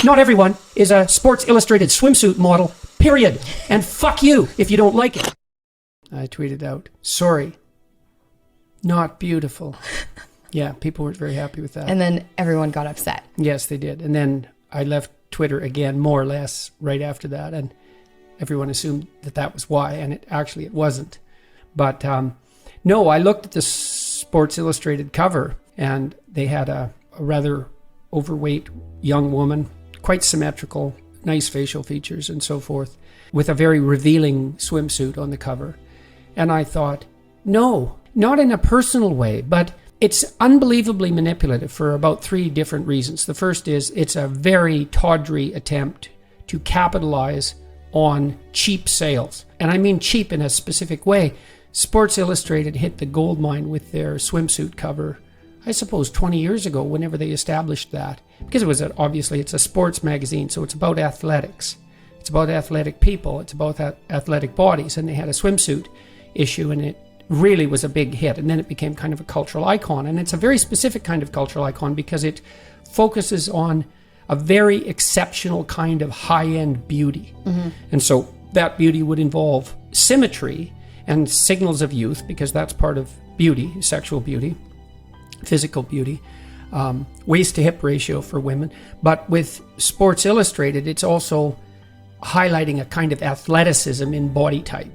Not everyone is a Sports Illustrated swimsuit model, period. And fuck you if you don't like it. I tweeted out, sorry, not beautiful. Yeah, people weren't very happy with that. And then everyone got upset. Yes, they did. And then I left Twitter again, more or less, right after that. And everyone assumed that was why. And it wasn't. But no, I looked at the Sports Illustrated cover, and they had a rather overweight young woman, quite symmetrical, nice facial features and so forth, with a very revealing swimsuit on the cover. And I thought, no, not in a personal way, but it's unbelievably manipulative for about 3 different reasons. The first is it's a very tawdry attempt to capitalize on cheap sales. And I mean cheap in a specific way. Sports Illustrated hit the gold mine with their swimsuit cover, I suppose 20 years ago, whenever they established that. Because obviously it's a sports magazine, so it's about athletics. It's about athletic people. It's about athletic bodies. And they had a swimsuit issue, and it really was a big hit. And then it became kind of a cultural icon. And it's a very specific kind of cultural icon because it focuses on a very exceptional kind of high-end beauty. Mm-hmm. And so that beauty would involve symmetry and signals of youth, because that's part of beauty, sexual beauty, physical beauty, waist-to-hip ratio for women. But with Sports Illustrated, it's also highlighting a kind of athleticism in body type.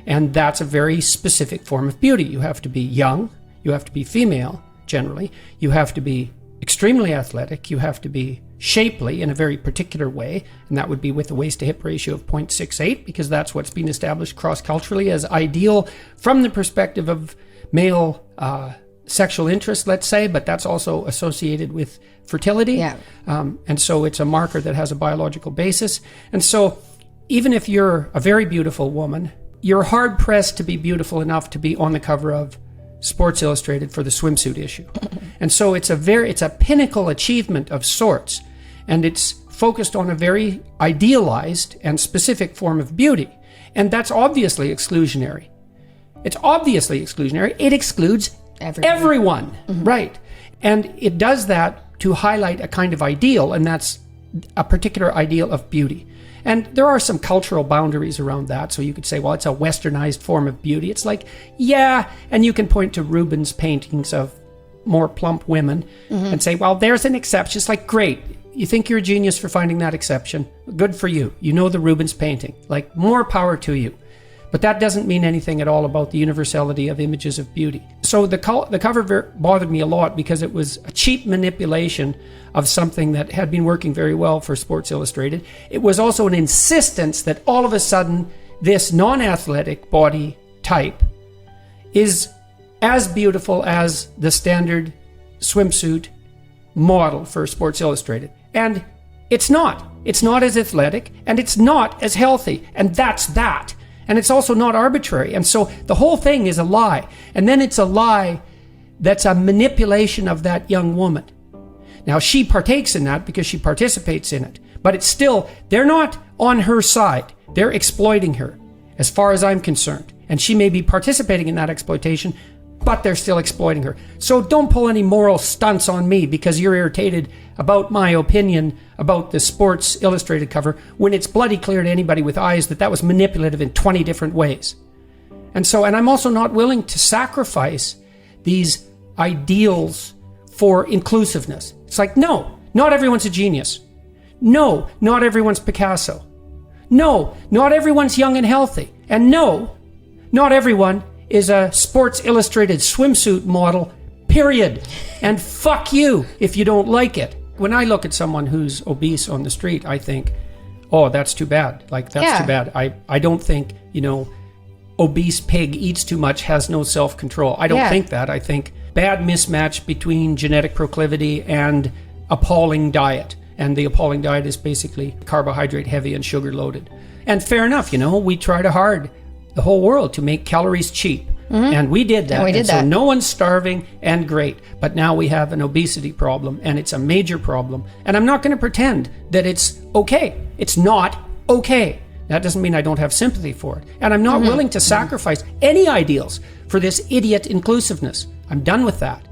And that's a very specific form of beauty. You have to be young, you have to be female, generally, you have to be extremely athletic, you have to be shapely in a very particular way, and that would be with a waist-to-hip ratio of 0.68, because that's what's been established cross-culturally as ideal from the perspective of male sexual interest, let's say, but that's also associated with fertility. Yeah. And so it's a marker that has a biological basis. And so even if you're a very beautiful woman, you're hard-pressed to be beautiful enough to be on the cover of Sports Illustrated for the swimsuit issue. And so it's a pinnacle achievement of sorts, and it's focused on a very idealized and specific form of beauty. And that's obviously exclusionary. It's obviously exclusionary. It excludes everyone. Mm-hmm. Right. And it does that to highlight a kind of ideal, and that's a particular ideal of beauty. And there are some cultural boundaries around that. So you could say, well, it's a westernized form of beauty. It's like, yeah, and you can point to Rubens' paintings of more plump women and say, well, there's an exception. It's like, great. You think you're a genius for finding that exception. Good for you. You know the Rubens painting. Like, more power to you. But that doesn't mean anything at all about the universality of images of beauty. So the cover bothered me a lot because it was a cheap manipulation of something that had been working very well for Sports Illustrated. It was also an insistence that all of a sudden this non-athletic body type is as beautiful as the standard swimsuit model for Sports Illustrated. And it's not. It's not as athletic, and it's not as healthy, and that's that. And it's also not arbitrary. And so the whole thing is a lie. And then it's a lie that's a manipulation of that young woman. Now, she partakes in that because she participates in it. But it's still, they're not on her side. They're exploiting her, as far as I'm concerned. And she may be participating in that exploitation, but they're still exploiting her. So don't pull any moral stunts on me because you're irritated about my opinion about the Sports Illustrated cover when it's bloody clear to anybody with eyes that was manipulative in 20 different ways. And I'm also not willing to sacrifice these ideals for inclusiveness. It's like, no, not everyone's a genius. No, not everyone's Picasso. No, not everyone's young and healthy. And no, not everyone is a Sports Illustrated swimsuit model, period. And fuck you if you don't like it. When I look at someone who's obese on the street, I think, oh, that's too bad. Like, that's too bad. I don't think, obese pig eats too much, has no self-control. I don't think that. I think bad mismatch between genetic proclivity and appalling diet. And the appalling diet is basically carbohydrate heavy and sugar loaded. And fair enough, we tried hard, the whole world, to make calories cheap. Mm-hmm. And we did that. And we did that. So no one's starving, and great. But now we have an obesity problem, and it's a major problem. And I'm not going to pretend that it's okay. It's not okay. That doesn't mean I don't have sympathy for it. And I'm not willing to sacrifice any ideals for this idiot inclusiveness. I'm done with that.